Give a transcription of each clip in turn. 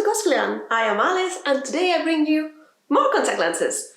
Cosplayland. I am Alice and today I bring you more contact lenses.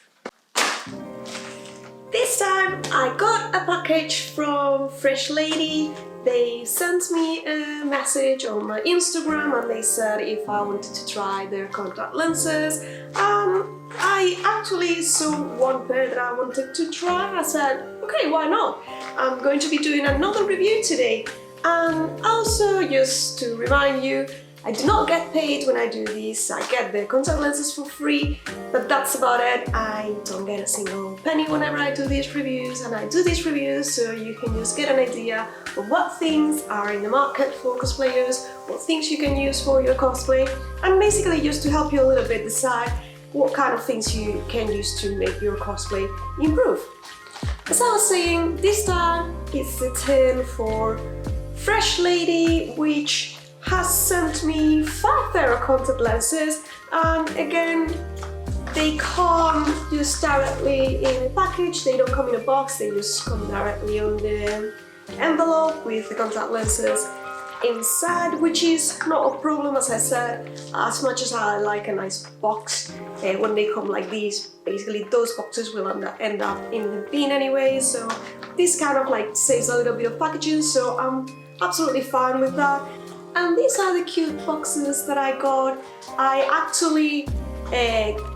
This time I got a package from Fresh Lady. They sent me a message on my Instagram and they said if I wanted to try their contact lenses. I actually saw one pair that I wanted to try. I said, okay, why not? I'm going to be doing another review today. And also, just to remind you, I do not get paid when I do this. I get the contact lenses for free, but that's about it. I don't get a single penny whenever I do these reviews, and I do these reviews so you can just get an idea of what things are in the market for cosplayers, what things you can use for your cosplay, and basically just to help you a little bit decide what kind of things you can use to make your cosplay improve. As I was saying, this time it's a turn for Fresh Lady, which has sent me 5 pair of contact lenses, and again, they come just directly in a package. They don't come in a box, they just come directly on the envelope with the contact lenses inside, which is not a problem. As I said, as much as I like a nice box, when they come like these, basically those boxes will end up in the bin anyway, so this kind of like saves a little bit of packaging, so I'm absolutely fine with that. And these are the cute boxes that I got. I actually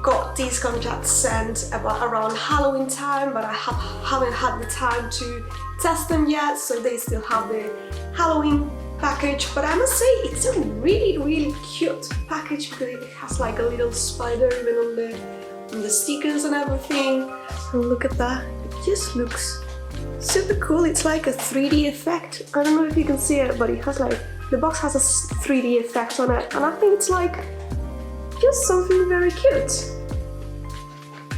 got these contacts sent around Halloween time, but I haven't had the time to test them yet, so they still have the Halloween package. But I must say, it's a really cute package because it has like a little spider even on the stickers and everything. And look at that, it just looks super cool. It's like a 3D effect. I don't know if you can see it, but it has like, the box has a 3D effect on it, and I think it's like just something very cute.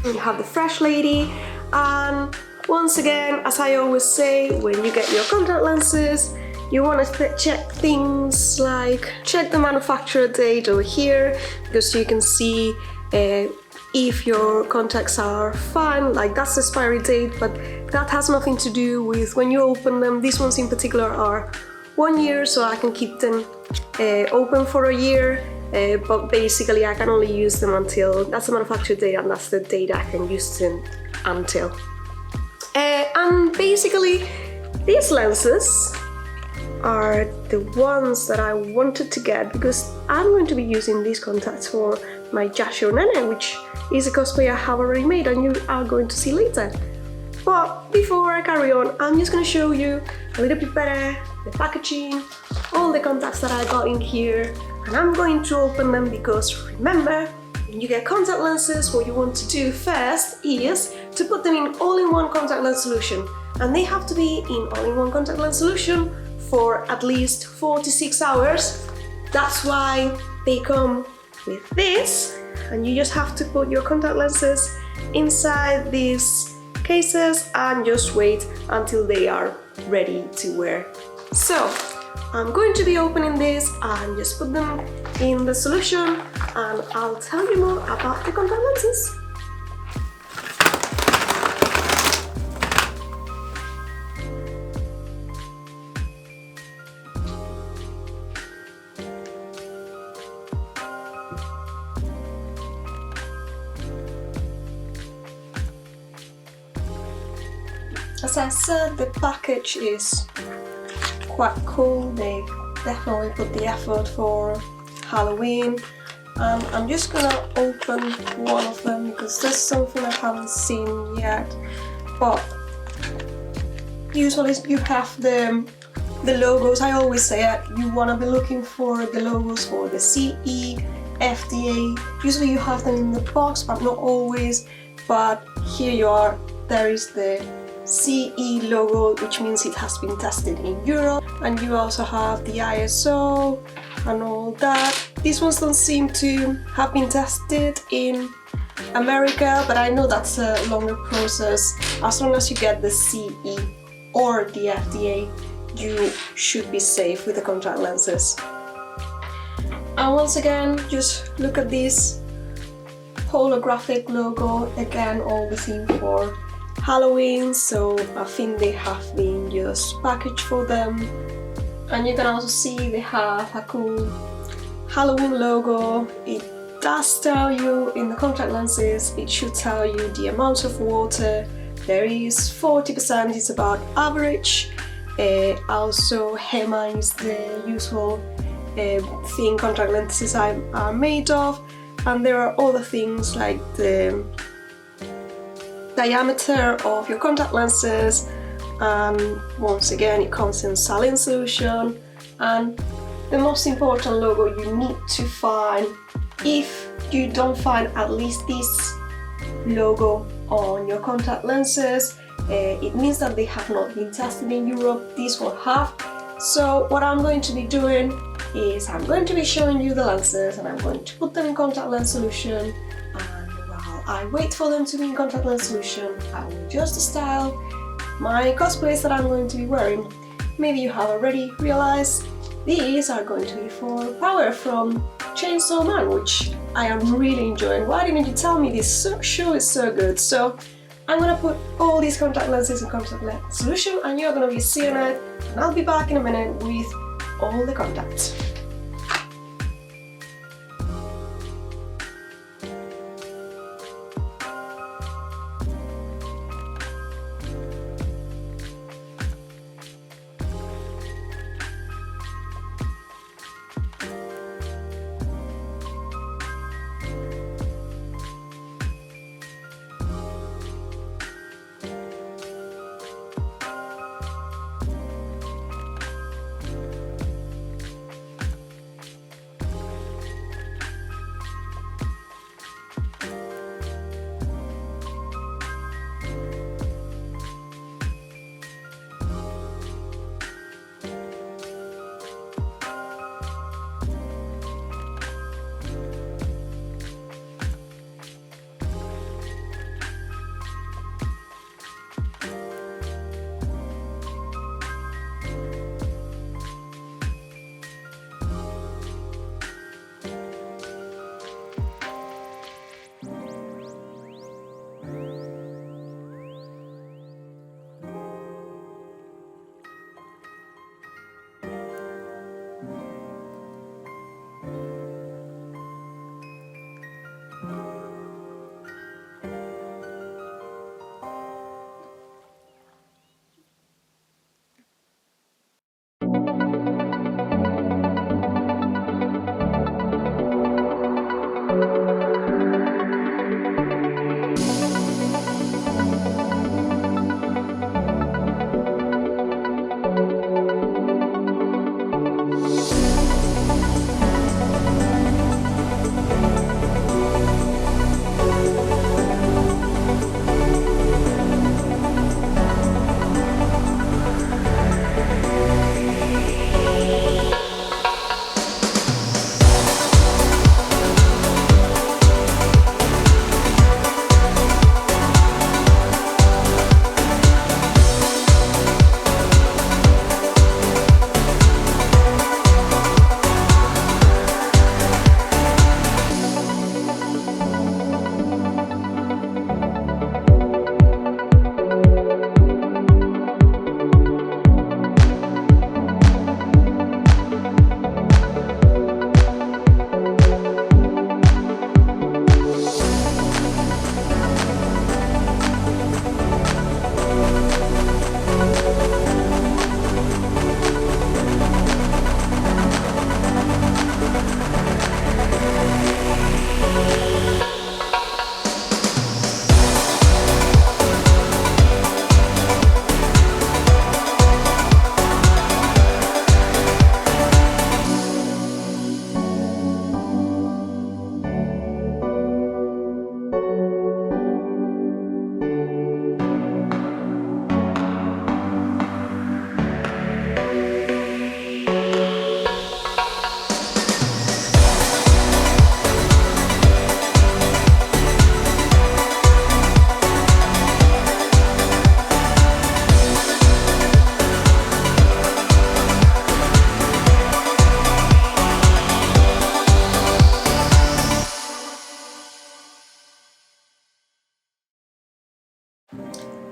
And you have the Fresh Lady, and once again, as I always say, when you get your contact lenses, you want to check things like check the manufacturer date over here, because you can see if your contacts are fine, like that's the expiry date, but that has nothing to do with when you open them. These ones in particular are 1 year, so I can keep them open for a year, but basically I can only use them until, that's the manufacturer date and that's the date I can use them until. And basically these lenses are the ones that I wanted to get because I'm going to be using these contacts for my Jasho Nene, which is a cosplay I have already made and you are going to see later. But before I carry on, I'm just going to show you a little bit better the packaging, all the contacts that I got in here, and I'm going to open them because remember, when you get contact lenses, what you want to do first is to put them in all-in-one contact lens solution, and they have to be in all-in-one contact lens solution for at least 4 to 6 hours. That's why they come with this, and you just have to put your contact lenses inside these cases and just wait until they are ready to wear. So I'm going to be opening this and just put them in the solution, and I'll tell you more about the contact lenses. As I said, the package is quite cool. They definitely put the effort for Halloween. I'm just gonna open one of them because there's something I haven't seen yet. But usually you have the logos. I always say it, you wanna be looking for the logos for the CE, FDA. Usually you have them in the box, but not always. But here you are, there is the CE logo, which means it has been tested in Europe, and you also have the ISO and all that. These ones don't seem to have been tested in America, but I know that's a longer process. As long as you get the CE or the FDA, you should be safe with the contact lenses. And once again, just look at this holographic logo, again all the theme for Halloween, so I think they have been just packaged for them. And you can also see they have a cool Halloween logo. It does tell you in the contact lenses, it should tell you the amount of water. There is 40%, it's about average. Also, HEMA is the usual thing contact lenses are made of, and there are other things like the diameter of your contact lenses, and once again it comes in saline solution. And the most important logo you need to find, if you don't find at least this logo on your contact lenses, it means that they have not been tested in Europe. These will have. So what I'm going to be doing is I'm going to be showing you the lenses, and I'm going to put them in contact lens solution, and while I wait for them to be in contact lens solution, I will adjust the style, my cosplays that I'm going to be wearing. Maybe you have already realized these are going to be for Power from Chainsaw Man, which I am really enjoying. Why didn't you tell me this show is so good? So I'm gonna put all these contact lenses in contact lens solution, and you're gonna be seeing it, and I'll be back in a minute with all the contacts.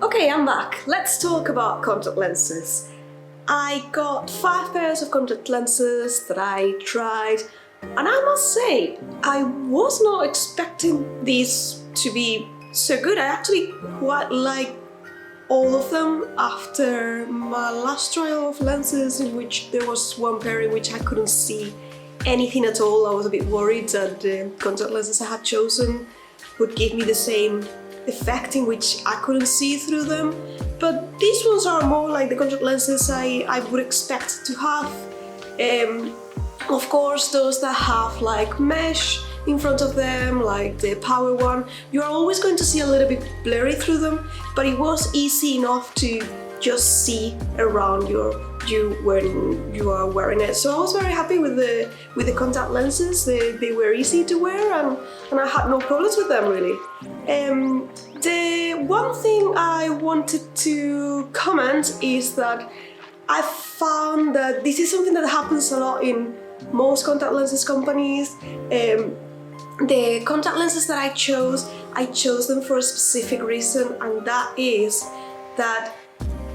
Okay, I'm back. Let's talk about contact lenses. I got 5 pairs of contact lenses that I tried And I must say, I was not expecting these to be so good. I actually quite like all of them after my last trial of lenses, in which there was one pair in which I couldn't see anything at all. I was a bit worried that the contact lenses I had chosen would give me the same effect in which I couldn't see through them. But these ones are more like the contact lenses I would expect to have. Of course, those that have like mesh in front of them, like the power one, you are always going to see a little bit blurry through them, but it was easy enough to just see around you when you are wearing it. So I was very happy with the contact lenses. They were easy to wear, and I had no problems with them really. The one thing I wanted to comment is that I found that this is something that happens a lot in most contact lenses companies. The contact lenses that I chose them for a specific reason, and that is that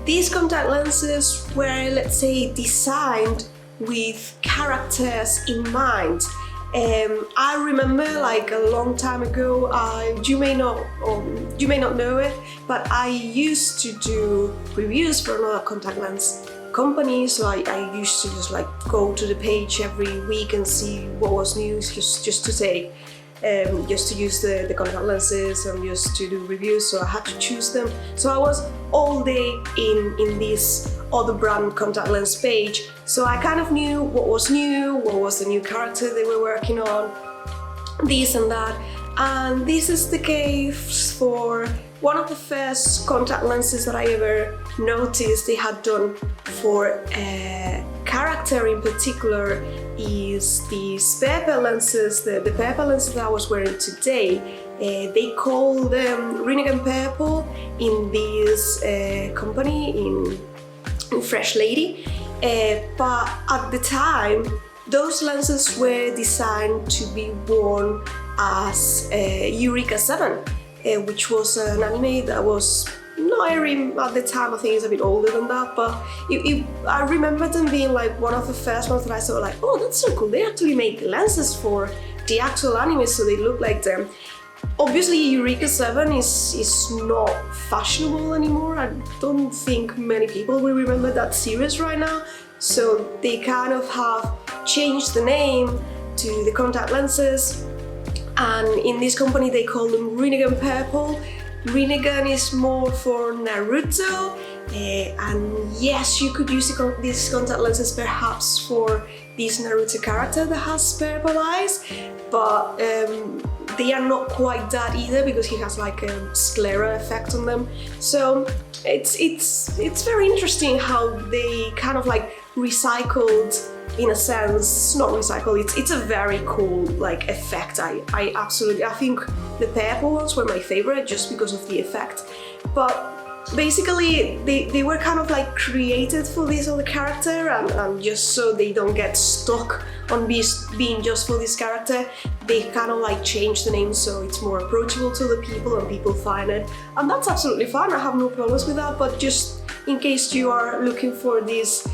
these contact lenses were, let's say, designed with characters in mind. I remember, like a long time ago, you may not know it, but I used to do reviews for another contact lens company. So I used to just like go to the page every week and see what was new, just to say. Just to use the contact lenses and just to do reviews, so I had to choose them. So I was all day in this other brand contact lens page, so I kind of knew what was new, what was the new character they were working on, this and that. And this is the case for one of the first contact lenses that I ever noticed they had done for a character in particular is these purple lenses, the purple lenses that I was wearing today. They call them Renegade Purple in this company in Fresh Lady, but at the time those lenses were designed to be worn as Eureka 7, which was an anime that was not airing at the time. I think it's a bit older than that, but I remember them being like one of the first ones that I saw, like, oh, that's so cool, they actually make lenses for the actual anime, so they look like them. Obviously Eureka 7 is not fashionable anymore. I don't think many people will remember that series right now, so they kind of have changed the name to the contact lenses, and in this company they call them Renegade Purple. Renegade is more for Naruto, and yes, you could use these contact lenses perhaps for this Naruto character that has purple eyes, but they are not quite that either, because he has like a sclera effect on them. So it's very interesting how they kind of like recycled, in a sense, not recycled, it's a very cool like effect. I think the purple ones were my favorite just because of the effect, but basically they were kind of like created for this other character, and just so they don't get stuck on being just for this character, they kind of like changed the name so it's more approachable to the people and people find it, and that's absolutely fine. I have no problems with that, but just in case you are looking for these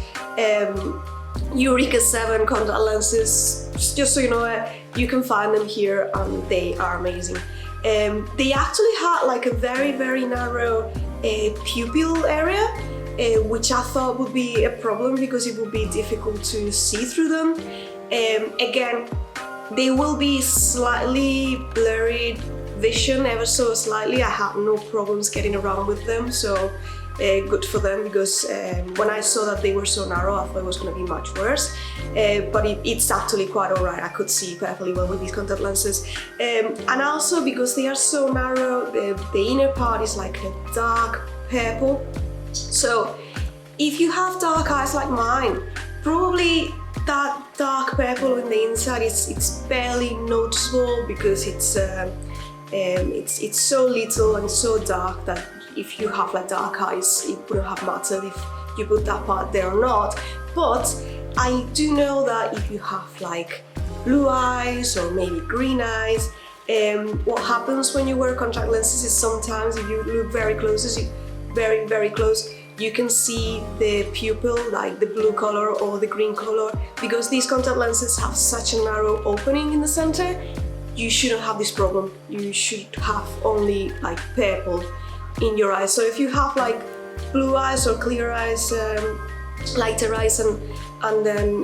Eureka 7 contact lenses, just so you know, you can find them here and they are amazing. They actually had like a very narrow pupil area, which I thought would be a problem because it would be difficult to see through them. Again, they will be slightly blurry vision, ever so slightly. I had no problems getting around with them, so good for them, because when I saw that they were so narrow, I thought it was going to be much worse, but it's actually quite alright. I could see perfectly well with these contact lenses, and also because they are so narrow, the inner part is like a dark purple, so if you have dark eyes like mine, probably that dark purple on the inside it's barely noticeable, because it's so little and so dark that if you have like dark eyes, it wouldn't have mattered if you put that part there or not. But I do know that if you have like blue eyes or maybe green eyes, what happens when you wear contact lenses is sometimes if you look very close, very close, you can see the pupil, like the blue color or the green color. Because these contact lenses have such a narrow opening in the center, you shouldn't have this problem. You should have only like purple in your eyes. So if you have like blue eyes or clear eyes, lighter eyes, and then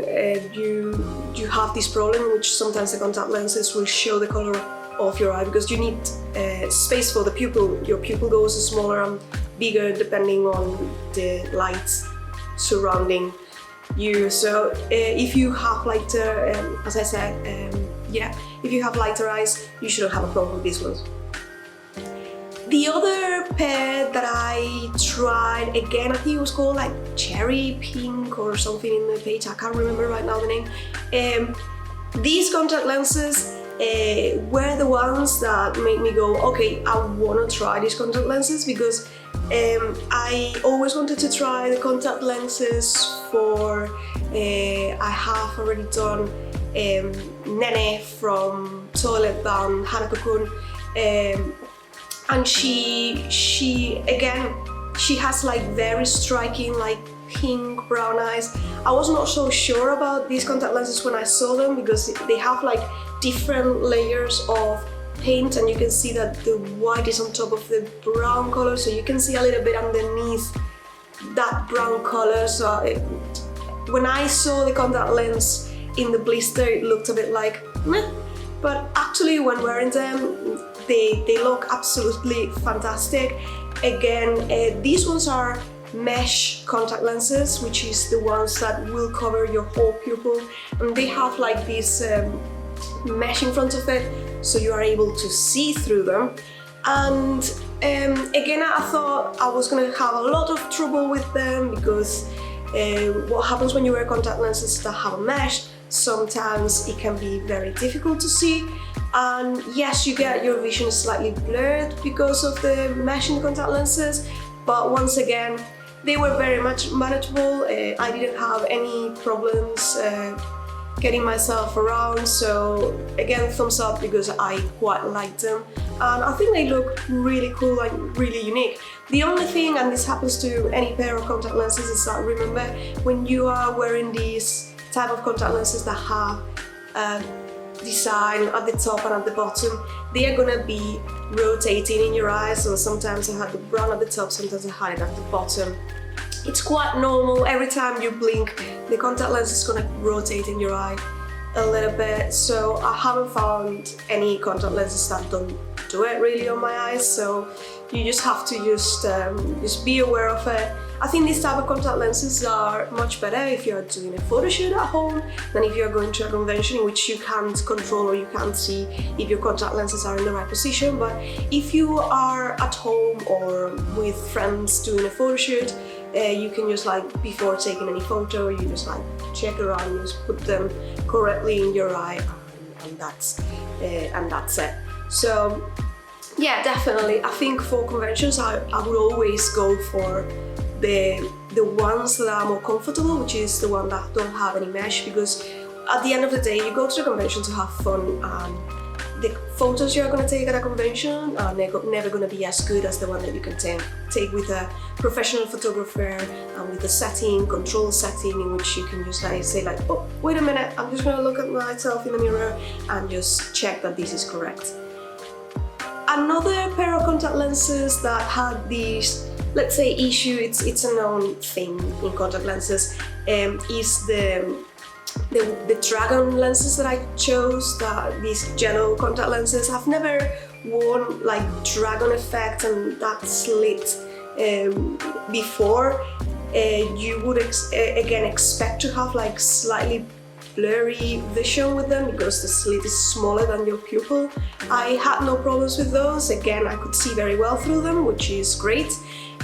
you have this problem, which sometimes the contact lenses will show the color of your eye, because you need space for the pupil. Your pupil goes smaller and bigger depending on the light surrounding you. So if you have lighter, as I said, if you have lighter eyes, you shouldn't have a problem with these ones. The other pair that I tried, again, I think it was called like Cherry Pink or something in the page, I can't remember right now the name. These contact lenses were the ones that made me go, okay, I want to try these contact lenses, because I always wanted to try the contact lenses for, I have already done Nene from Toilet Bound, Hanako-kun, and she again, she has like very striking like pink brown eyes. I was not so sure about these contact lenses when I saw them, because they have like different layers of paint, and you can see that the white is on top of the brown color, so you can see a little bit underneath that brown color. So when I saw the contact lens in the blister, it looked a bit like meh, but actually when wearing them, they look absolutely fantastic. Again, these ones are mesh contact lenses, which is the ones that will cover your whole pupil, and they have like this mesh in front of it, so you are able to see through them. And again, I thought I was gonna have a lot of trouble with them, because what happens when you wear contact lenses that have a mesh, sometimes it can be very difficult to see, and yes, you get your vision slightly blurred because of the mesh in contact lenses, but once again, they were very much manageable. I didn't have any problems getting myself around, so again, thumbs up, because I quite liked them, and I think they look really cool and really unique. The only thing, and this happens to any pair of contact lenses, is that remember, when you are wearing these type of contact lenses that have design at the top and at the bottom, they are gonna be rotating in your eyes, so sometimes I had the brown at the top, sometimes I had it at the bottom. It's quite normal. Every time you blink, the contact lens is gonna rotate in your eye a little bit, so I haven't found any contact lenses that don't do it really on my eyes, so you just have to just be aware of it. I think these type of contact lenses are much better if you're doing a photo shoot at home than if you're going to a convention in which you can't control or you can't see if your contact lenses are in the right position. But if you are at home or with friends doing a photo shoot, you can just like, before taking any photo, you just like check around and just put them correctly in your eye, and that's it. So yeah, definitely, I think for conventions I would always go for the ones that are more comfortable, which is the one that don't have any mesh, because at the end of the day, you go to the convention to have fun, and the photos you're going to take at a convention are never going to be as good as the one that you can take with a professional photographer and with a setting, control setting, in which you can just like say like, oh, wait a minute, I'm just going to look at myself in the mirror and just check that this is correct. Another pair of contact lenses that had this, let's say, issue, it's a known thing in contact lenses, is the dragon lenses that I chose. These yellow contact lenses. I've never worn like dragon effect and that slit before. You would again expect to have like slightly blurry vision with them because the slit is smaller than your pupil. I had no problems with those. Again, I could see very well through them, which is great.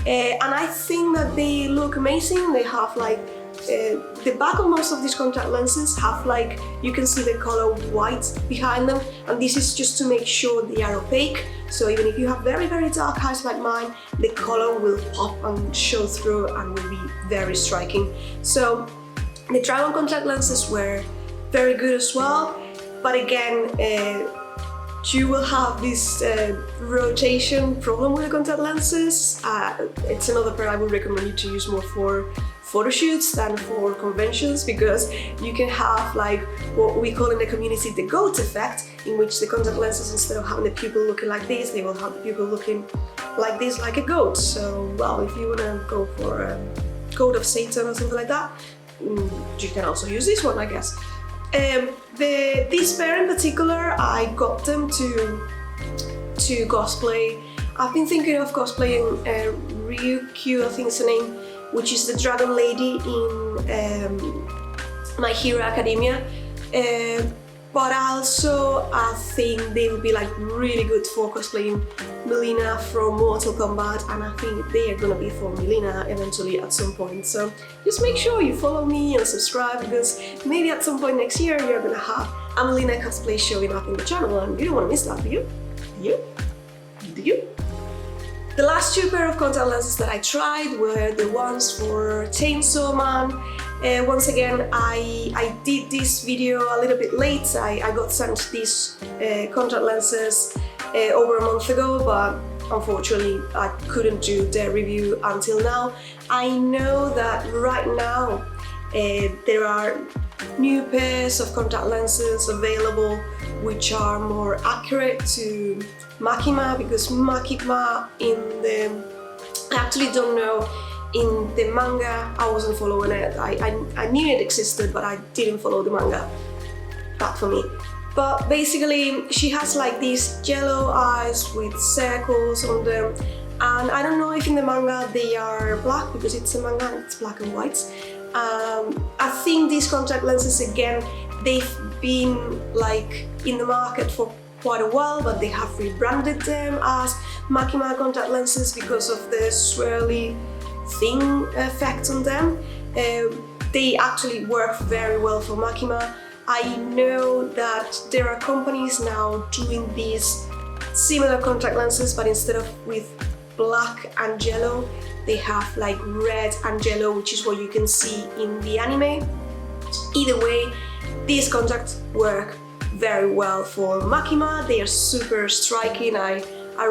And I think that they look amazing. They have like the back of most of these contact lenses have like, you can see the color white behind them, and this is just to make sure they are opaque. So even if you have very, very dark eyes like mine, the color will pop and show through and will be very striking. So the dragon contact lenses were very good as well, but again, you will have this rotation problem with the contact lenses. It's another pair I would recommend you to use more for photo shoots than for conventions, because you can have like what we call in the community the goat effect, in which the contact lenses, instead of having the pupil looking like this, they will have the pupil looking like this, like a goat. So, well, if you want to go for a goat of Satan or something like that, you can also use this one, I guess. This pair in particular, I got them to cosplay. I've been thinking of cosplaying Ryukyu, I think it's the name, which is the dragon lady in My Hero Academia. But also I think they would be like really good for cosplaying Melina from Mortal Kombat, and I think they are gonna be for Melina eventually at some point. So just make sure you follow me and subscribe, because maybe at some point next year you're gonna have a Melina cosplay showing up in the channel, and you don't want to miss that, do you? Do you? The last two pair of contact lenses that I tried were the ones for Chainsaw Man. Once again, I did this video a little bit late. I got sent these contact lenses over a month ago, but unfortunately I couldn't do the review until now. I know that right now there are new pairs of contact lenses available which are more accurate to Makima, because Makima I actually don't know, in the manga I wasn't following it. I knew it existed, but I didn't follow the manga. Bad for me. But basically she has like these yellow eyes with circles on them, and I don't know if in the manga they are black, because it's a manga and it's black and white. I think these contact lenses, again, they've been like in the market for quite a while, but they have rebranded them as Makima contact lenses because of the swirly thing effect on them. They actually work very well for Makima. I know that there are companies now doing these similar contact lenses, but instead of with black and yellow, they have like red and yellow, which is what you can see in the anime. Either way, these contacts work very well for Makima. They are super striking. I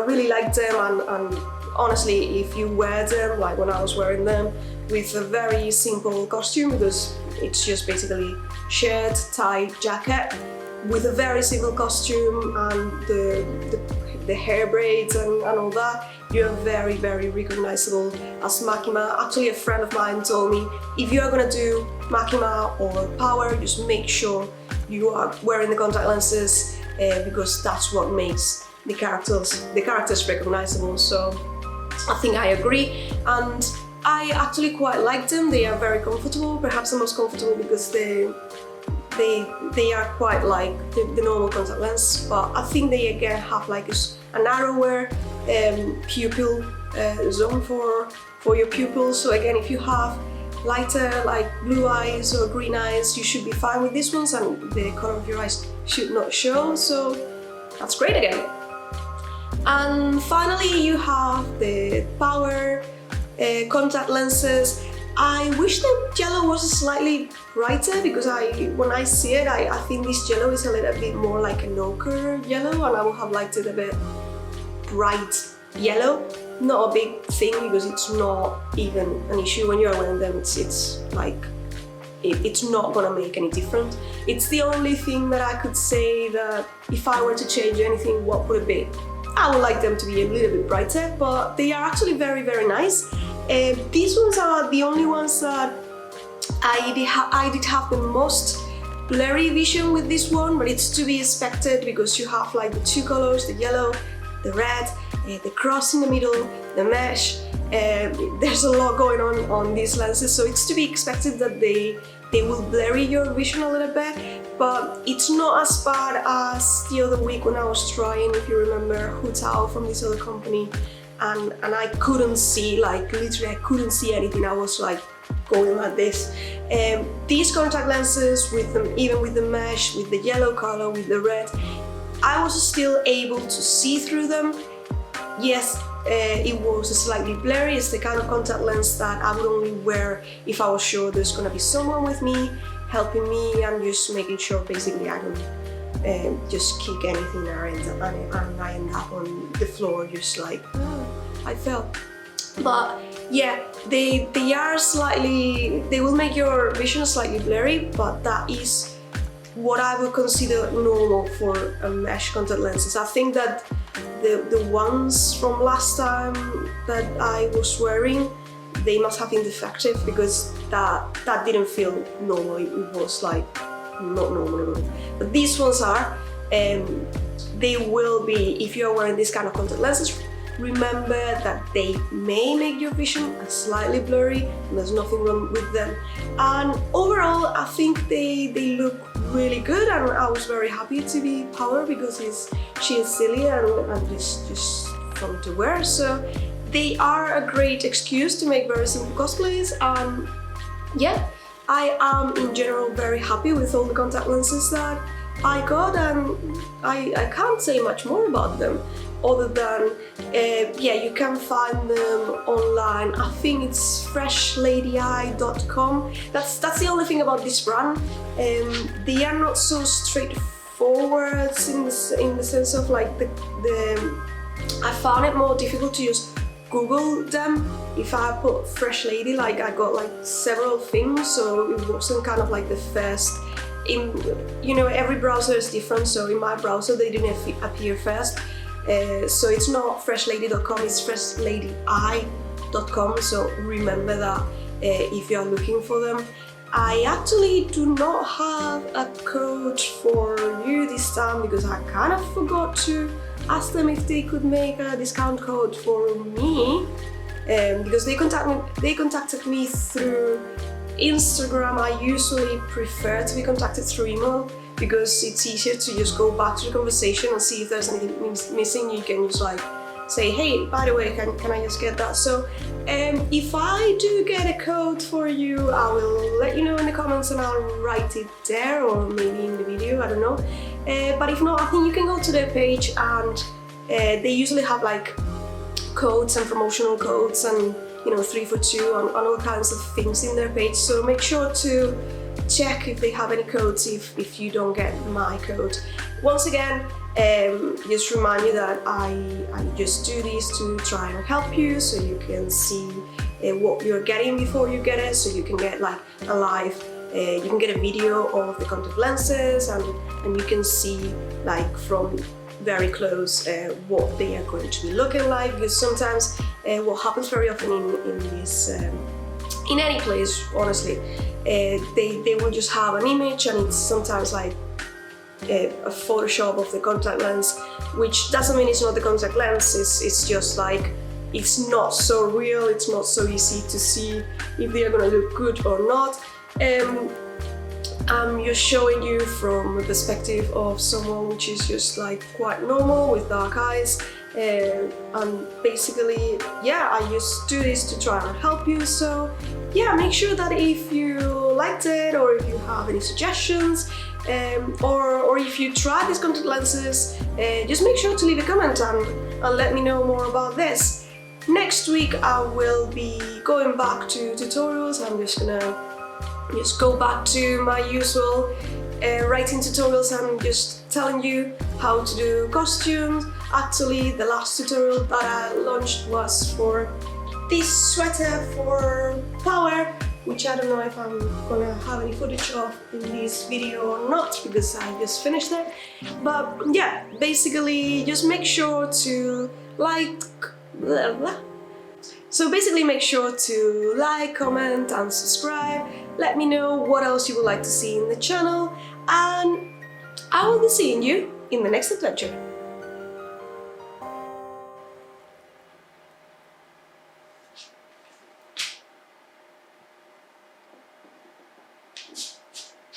really like them, and honestly, if you wear them, like when I was wearing them, with a very simple costume, because it's just basically shirt, tie, jacket, with a very simple costume and the hair braids and all that, you're very, very recognizable as Makima. Actually, a friend of mine told me, if you are gonna do Makima or Power, just make sure you are wearing the contact lenses, because that's what makes the characters recognizable. So I think I agree, and I actually quite like them. They are very comfortable, perhaps the most comfortable, because they are quite like the normal contact lens, but I think they again have like a narrower pupil zone for your pupils. So again, if you have lighter like blue eyes or green eyes, you should be fine with these ones, and the color of your eyes should not show, so that's great again. And finally you have the Power contact lenses. I wish the yellow was slightly brighter, because when I see it, I think this yellow is a little bit more like an ochre yellow, and I would have liked it a bit bright yellow. Not a big thing, because it's not even an issue when you're wearing them. It's like it's not gonna make any difference. It's the only thing that I could say that if I were to change anything, what would it be? I would like them to be a little bit brighter, but they are actually very, very nice. These ones are the only ones that I did have the most blurry vision with this one, but it's to be expected, because you have like the two colors, the yellow, the red, the cross in the middle, the mesh. There's a lot going on these lenses, so it's to be expected that they will blurry your vision a little bit, but it's not as bad as the other week when I was trying, if you remember, Hu Tao from this other company, and I couldn't see, like literally I couldn't see anything. I was like going like this. These contact lenses, with them, even with the mesh, with the yellow color, with the red, I was still able to see through them. Yes, it was slightly blurry. It's the kind of contact lens that I would only wear if I was sure there's gonna be someone with me, helping me, and just making sure basically I don't just kick anything and I end up on the floor just like, oh, I fell. But yeah, they will make your vision slightly blurry, but that is what I would consider normal for a mesh contact lenses. I think that the ones from last time that I was wearing, they must have been defective, because that didn't feel normal. It was like not normal at all. But these ones are, they will be, if you're wearing this kind of contact lenses, remember that they may make your vision slightly blurry, and there's nothing wrong with them. And overall, I think they look really good, and I was very happy to be Power, because she is silly and just fun to wear. So they are a great excuse to make very simple cosplays. Yeah, I am in general very happy with all the contact lenses that I got, and I can't say much more about them other than yeah, you can find them online. I think it's freshladeye.com. That's the only thing about this brand. They are not so straightforward in the sense of like I found it more difficult to just Google them. If I put Fresh Lady, like I got like several things, so it wasn't kind of like the first. You know, every browser is different, so in my browser they didn't appear first. So it's not freshladeye.com, it's freshladeye.com, so remember that if you are looking for them. I actually do not have a code for you this time, because I kind of forgot to ask them if they could make a discount code for me, because they contacted me through Instagram. I usually prefer to be contacted through email, because it's easier to just go back to the conversation and see if there's anything missing. You can just like say, hey, by the way, can I just get that? So if I do get a code for you, I will let you know in the comments, and I'll write it there, or maybe in the video, I don't know. But if not, I think you can go to their page, and they usually have like codes and promotional codes, and you know, 3 for 2 and all kinds of things in their page. So make sure to check if they have any codes if you don't get my code. Once again, just remind you that I just do this to try and help you, so you can see what you're getting before you get it, so you can get like a live, you can get a video of the contact lenses, and you can see like from very close what they are going to be looking like, because sometimes what happens very often in this in any place, honestly, they will just have an image, and it's sometimes like a Photoshop of the contact lens, which doesn't mean it's not the contact lens. It's just like it's not so real, it's not so easy to see if they are gonna look good or not. I'm just showing you from a perspective of someone which is just like quite normal with dark eyes, and basically, yeah, I just do this to try and help you. So yeah, make sure that if you liked it, or if you have any suggestions, or if you try these contact lenses, just make sure to leave a comment and let me know more about this. Next week I will be going back to tutorials. I'm just gonna go back to my usual writing tutorials and just telling you how to do costumes. Actually, the last tutorial that I launched was for this sweater for Power, which I don't know if I'm gonna have any footage of in this video or not, because I just finished it. But yeah, basically just make sure to like, so basically make sure to like, comment and subscribe. Let me know what else you would like to see in the channel, and I will be seeing you in the next adventure.